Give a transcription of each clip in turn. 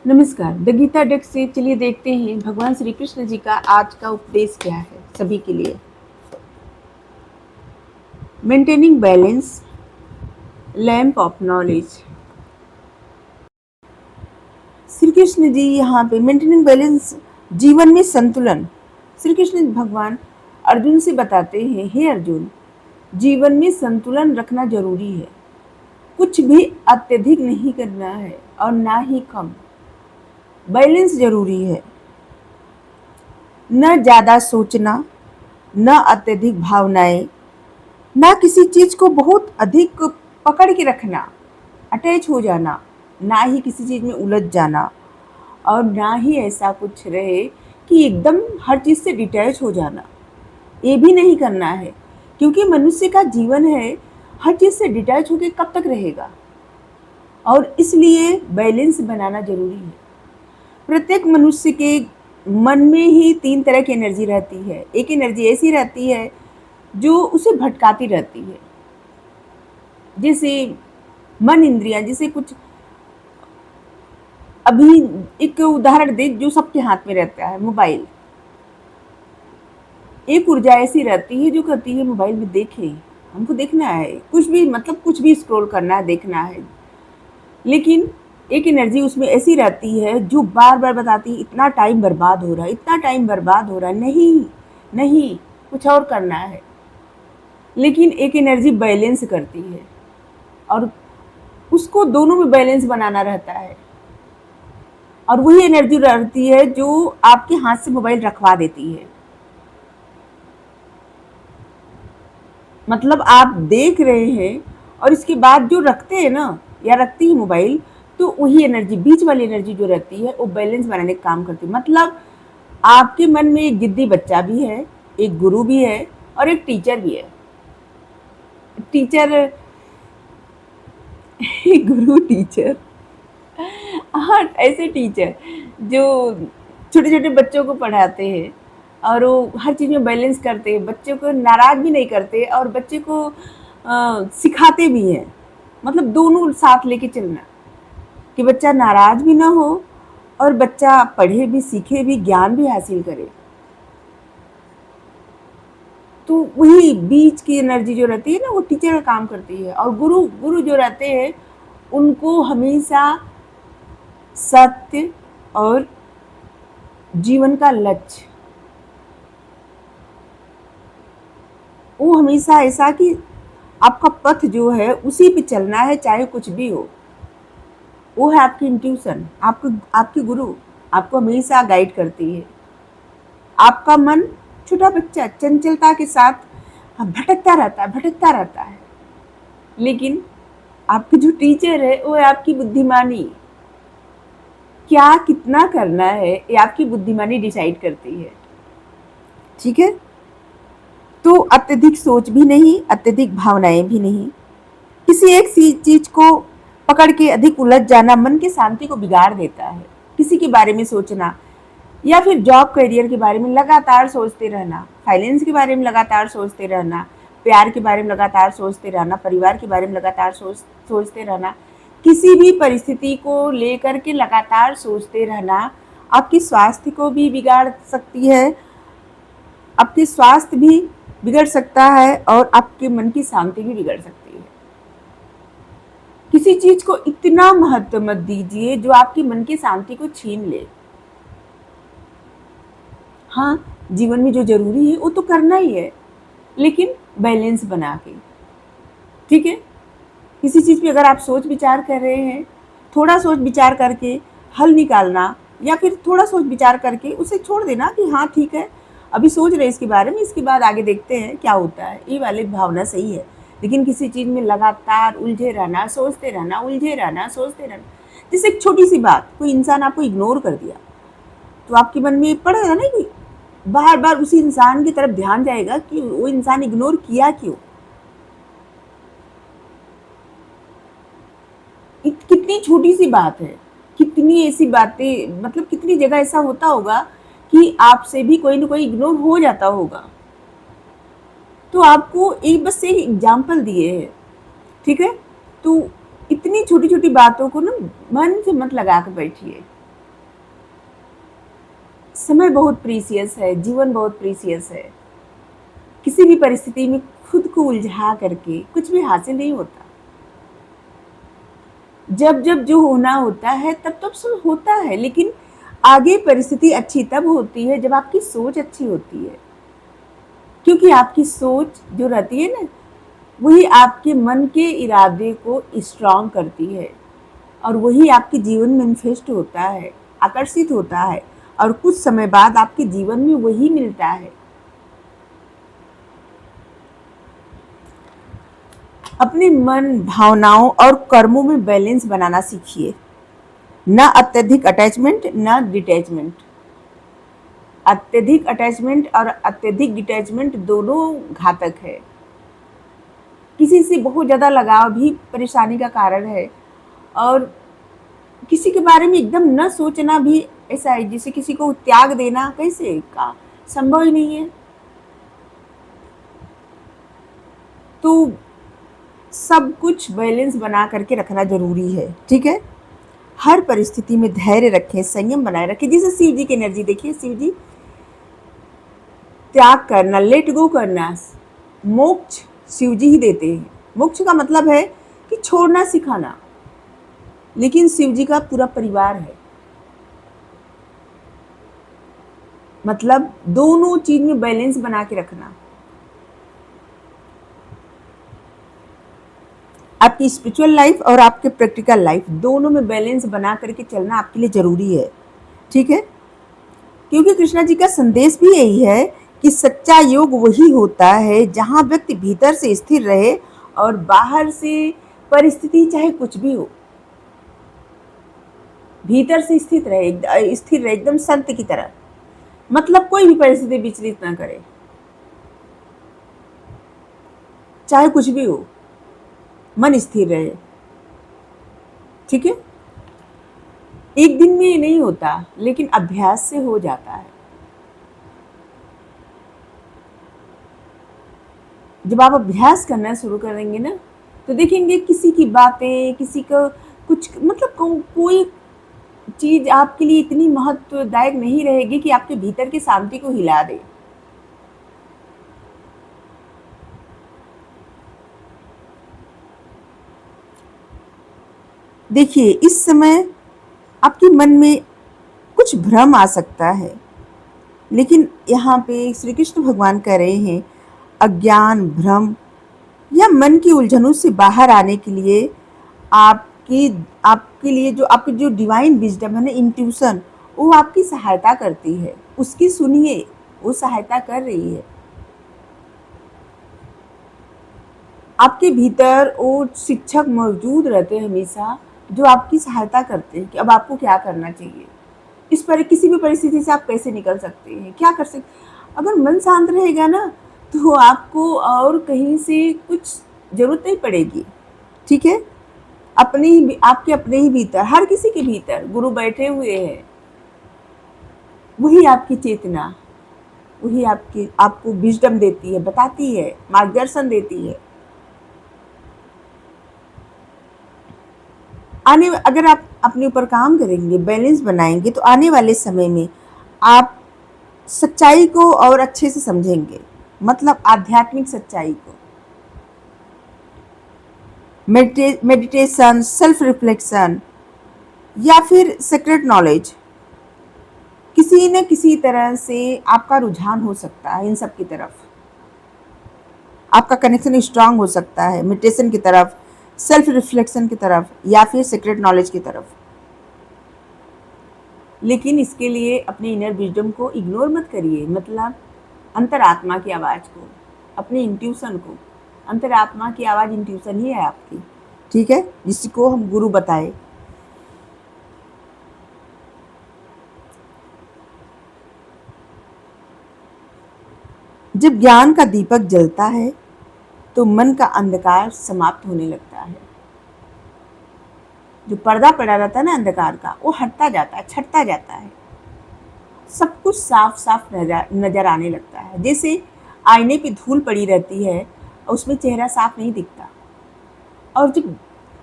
नमस्कार। The Gita desk से चलिए देखते हैं भगवान श्री कृष्ण जी का आज का उपदेश क्या है सभी के लिए। Maintaining balance, lamp of knowledge. Shri Krishna ji यहाँ पे मेंटेनिंग बैलेंस, जीवन में संतुलन। श्री कृष्ण भगवान अर्जुन से बताते हैं, हे अर्जुन, जीवन में संतुलन रखना जरूरी है। कुछ भी अत्यधिक नहीं करना है और ना ही कम। बैलेंस जरूरी है। न ज्यादा सोचना, न अत्यधिक भावनाएं, ना किसी चीज को बहुत अधिक पकड़ के रखना, अटैच हो जाना, ना ही किसी चीज में उलझ जाना, और ना ही ऐसा कुछ रहे कि एकदम हर चीज से डिटैच हो जाना। ये भी नहीं करना है, क्योंकि मनुष्य का जीवन है, हर चीज से डिटैच होकर कब तक रहेगा। और इसलिए बैलेंस बनाना जरूरी है। प्रत्येक मनुष्य के मन में ही 3 तरह की एनर्जी रहती है। एक एनर्जी ऐसी रहती है जो उसे भटकाती रहती है, जैसे मन इंद्रियां, जैसे कुछ अभी एक उदाहरण दे, जो सबके हाथ में रहता है मोबाइल। एक ऊर्जा ऐसी रहती है जो कहती है मोबाइल में देखें, हमको देखना है, कुछ भी मतलब कुछ भी स्क्रॉल करना है, देखना है। लेकिन एक एनर्जी उसमें ऐसी रहती है जो बार बार बताती है इतना टाइम बर्बाद हो रहा है, इतना टाइम बर्बाद हो रहा है, नहीं नहीं कुछ और करना है। लेकिन एक एनर्जी बैलेंस करती है और उसको दोनों में बैलेंस बनाना रहता है। और वही एनर्जी रहती है जो आपके हाथ से मोबाइल रखवा देती है। मतलब आप देख रहे हैं और इसके बाद जो रखते हैं ना, या रखती है मोबाइल, तो वही एनर्जी, बीच वाली एनर्जी जो रहती है, वो बैलेंस बनाने का काम करती है। मतलब आपके मन में एक जिद्दी बच्चा भी है, एक गुरु भी है और एक टीचर भी है। टीचर गुरु टीचर, हाँ, ऐसे टीचर जो छोटे छोटे बच्चों को पढ़ाते हैं और वो हर चीज़ में बैलेंस करते हैं, बच्चों को नाराज़ भी नहीं करते और बच्चे को सिखाते भी हैं। मतलब दोनों साथ लेके चलना, कि बच्चा नाराज़ भी ना हो और बच्चा पढ़े भी, सीखे भी, ज्ञान भी हासिल करे। तो वही बीच की एनर्जी जो रहती है ना, वो टीचर का काम करती है। और गुरु गुरु जो रहते हैं, उनको हमेशा सत्य और जीवन का लक्ष्य, वो हमेशा ऐसा कि आपका पथ जो है उसी पे चलना है, चाहे कुछ भी हो। वो है आपकी इंट्यूशन, आपकी गुरु आपको हमेशा गाइड करती है। आपका मन छोटा बच्चा चंचलता के साथ भटकता रहता है। लेकिन आपकी जो टीचर है वो है आपकी बुद्धिमानी। क्या कितना करना है ये आपकी बुद्धिमानी डिसाइड करती है। ठीक है। तो अत्यधिक सोच भी नहीं, अत्यधिक भावनाएं भी नहीं। किसी एक चीज को पकड़ के अधिक उलझ जाना मन की शांति को बिगाड़ देता है। किसी के बारे में सोचना, या फिर जॉब करियर के बारे में लगातार सोचते रहना, फाइनेंस के बारे में लगातार सोचते रहना, प्यार के बारे में लगातार सोचते रहना, परिवार के बारे में लगातार सोचते रहना, किसी भी परिस्थिति को लेकर के लगातार सोचते रहना आपकी स्वास्थ्य को भी बिगाड़ सकती है, आपके स्वास्थ्य भी बिगड़ सकता है और आपके मन की शांति भी बिगड़ सकती है। किसी चीज को इतना महत्व मत दीजिए जो आपकी मन की शांति को छीन ले। हाँ, जीवन में जो जरूरी है वो तो करना ही है, लेकिन बैलेंस बना के। ठीक है। किसी चीज पे अगर आप सोच विचार कर रहे हैं, थोड़ा सोच विचार करके हल निकालना, या फिर थोड़ा सोच विचार करके उसे छोड़ देना कि हाँ ठीक है, अभी सोच रहे इसके बारे में, इसके बाद आगे देखते हैं क्या होता है, ये वाली भावना सही है। लेकिन किसी चीज में लगातार उलझे रहना, सोचते रहना, उलझे रहना, सोचते रहना। जैसे एक छोटी सी बात, कोई इंसान आपको इग्नोर कर दिया, तो आपके मन में पड़ेगा ना कि बार बार उसी इंसान की तरफ ध्यान जाएगा कि वो इंसान इग्नोर किया क्यों। कितनी छोटी सी बात है, कितनी ऐसी बातें, मतलब कितनी जगह ऐसा होता होगा कि आपसे भी कोई ना कोई इग्नोर हो जाता होगा। तो आपको एक बस एक एग्जाम्पल दिए हैं। ठीक है। तो इतनी छोटी छोटी बातों को ना मन से मत लगा कर बैठिए। समय बहुत प्रीसियस है, जीवन बहुत प्रीसियस है। किसी भी परिस्थिति में खुद को उलझा करके कुछ भी हासिल नहीं होता। जब जब जो होना होता है तब तब सब होता है, लेकिन आगे परिस्थिति अच्छी तब होती है जब आपकी सोच अच्छी होती है। क्योंकि आपकी सोच जो रहती है ना, वही आपके मन के इरादे को स्ट्रांग करती है, और वही आपके जीवन में मैनिफेस्ट होता है, आकर्षित होता है, और कुछ समय बाद आपके जीवन में वही मिलता है। अपने मन, भावनाओं और कर्मों में बैलेंस बनाना सीखिए। ना अत्यधिक अटैचमेंट, ना डिटैचमेंट। अत्यधिक अटैचमेंट और अत्यधिक डिटैचमेंट दोनों घातक है। किसी से बहुत ज़्यादा लगाव भी परेशानी का कारण है, और किसी के बारे में एकदम न सोचना भी ऐसा है, जिसे किसी को त्याग देना कैसे का संभव ही नहीं है। तो सब कुछ बैलेंस बना करके रखना जरूरी है, ठीक है। हर परिस्थिति में धैर्य रखें, संयम बनाए रखें। जैसे शिव जी की एनर्जी देखिए, शिव जी त्याग करना, लेट गो करना, मोक्ष शिव जी ही देते हैं। मोक्ष का मतलब है कि छोड़ना सिखाना, लेकिन शिव जी का पूरा परिवार है। मतलब दोनों चीज में बैलेंस बना के रखना। आपकी स्पिरिचुअल लाइफ और आपके प्रैक्टिकल लाइफ दोनों में बैलेंस बना करके चलना आपके लिए जरूरी है, ठीक है। क्योंकि कृष्णा जी का संदेश भी यही है कि सच्चा योग वही होता है जहां व्यक्ति भीतर से स्थिर रहे और बाहर से परिस्थिति चाहे कुछ भी हो, भीतर से स्थित रहे, स्थिर रहे, एकदम संत की तरह। मतलब कोई भी परिस्थिति विचलित ना करे, चाहे कुछ भी हो, मन स्थिर रहे, ठीक है। एक दिन में नहीं होता, लेकिन अभ्यास से हो जाता है। जब आप अभ्यास करना शुरू करेंगे ना, तो देखेंगे किसी की बातें, किसी का कुछ, मतलब कोई चीज आपके लिए इतनी महत्वदायक नहीं रहेगी कि आपके भीतर की शांति को हिला दे। देखिए, इस समय आपके मन में कुछ भ्रम आ सकता है, लेकिन यहाँ पे श्री कृष्ण भगवान कह रहे हैं, अज्ञान, भ्रम या मन की उलझनों से बाहर आने के लिए आपकी आपके लिए जो आपकी जो डिवाइन विजडम है ना, इंट्यूशन, वो आपकी सहायता करती है। उसकी सुनिए, वो सहायता कर रही है। आपके भीतर वो शिक्षक मौजूद रहते हैं हमेशा, जो आपकी सहायता करते हैं कि अब आपको क्या करना चाहिए, इस पर किसी भी परिस्थिति से आप कैसे निकल सकते हैं, क्या कर सकते। अगर मन शांत रहेगा ना, तो आपको और कहीं से कुछ जरूरत नहीं पड़ेगी, ठीक है। अपने ही, आपके अपने ही भीतर, हर किसी के भीतर गुरु बैठे हुए हैं। वही आपकी चेतना, वही आपको विजडम देती है, बताती है, मार्गदर्शन देती है। अगर आप अपने ऊपर काम करेंगे, बैलेंस बनाएंगे, तो आने वाले समय में आप सच्चाई को और अच्छे से समझेंगे। मतलब आध्यात्मिक सच्चाई को। मेडिटेशन, सेल्फ रिफ्लेक्शन या फिर सीक्रेट नॉलेज, किसी न किसी तरह से आपका रुझान हो सकता है इन सब की तरफ। आपका कनेक्शन स्ट्रांग हो सकता है मेडिटेशन की तरफ, सेल्फ रिफ्लेक्शन की तरफ, या फिर सीक्रेट नॉलेज की तरफ। लेकिन इसके लिए अपने इनर विजडम को इग्नोर मत करिए। मतलब अंतरात्मा की आवाज़ को, अपने इंट्यूशन को। अंतरात्मा की आवाज़ इंट्यूशन ही है आपकी, ठीक है, जिसको हम गुरु बताए। जब ज्ञान का दीपक जलता है तो मन का अंधकार समाप्त होने लगता है। जो पर्दा पड़ा रहता है ना अंधकार का, वो हटता जाता है, छटता जाता है। सब कुछ साफ साफ नजर आने लगता है। जैसे आईने पे धूल पड़ी रहती है और उसमें चेहरा साफ नहीं दिखता, और जब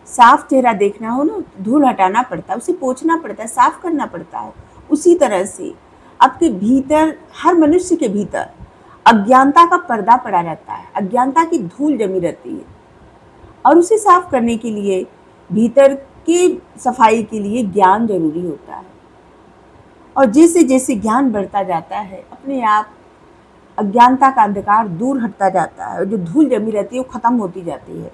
साफ चेहरा देखना हो ना, धूल हटाना पड़ता है, उसे पोंछना पड़ता है, साफ करना पड़ता है। उसी तरह से आपके भीतर, हर मनुष्य के भीतर अज्ञानता का पर्दा पड़ा रहता है, अज्ञानता की धूल जमी रहती है, और उसे साफ करने के लिए, भीतर की सफाई के लिए ज्ञान जरूरी होता है। और जैसे जैसे ज्ञान बढ़ता जाता है, अपने आप अज्ञानता का अंधकार दूर हटता जाता है, और जो धूल जमी रहती है वो खत्म होती जाती है।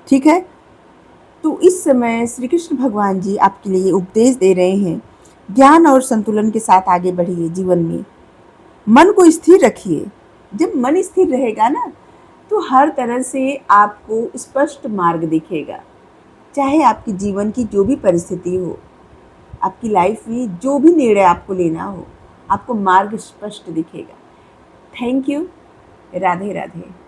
ठीक है, तो इस समय श्री कृष्ण भगवान जी आपके लिए उपदेश दे रहे हैं, ज्ञान और संतुलन के साथ आगे बढ़िए जीवन में, मन को स्थिर रखिए। जब मन स्थिर रहेगा ना, तो हर तरह से आपको स्पष्ट मार्ग दिखेगा। चाहे आपकी जीवन की जो भी परिस्थिति हो, आपकी लाइफ में जो भी निर्णय आपको लेना हो, आपको मार्ग स्पष्ट दिखेगा। Thank you. राधे राधे।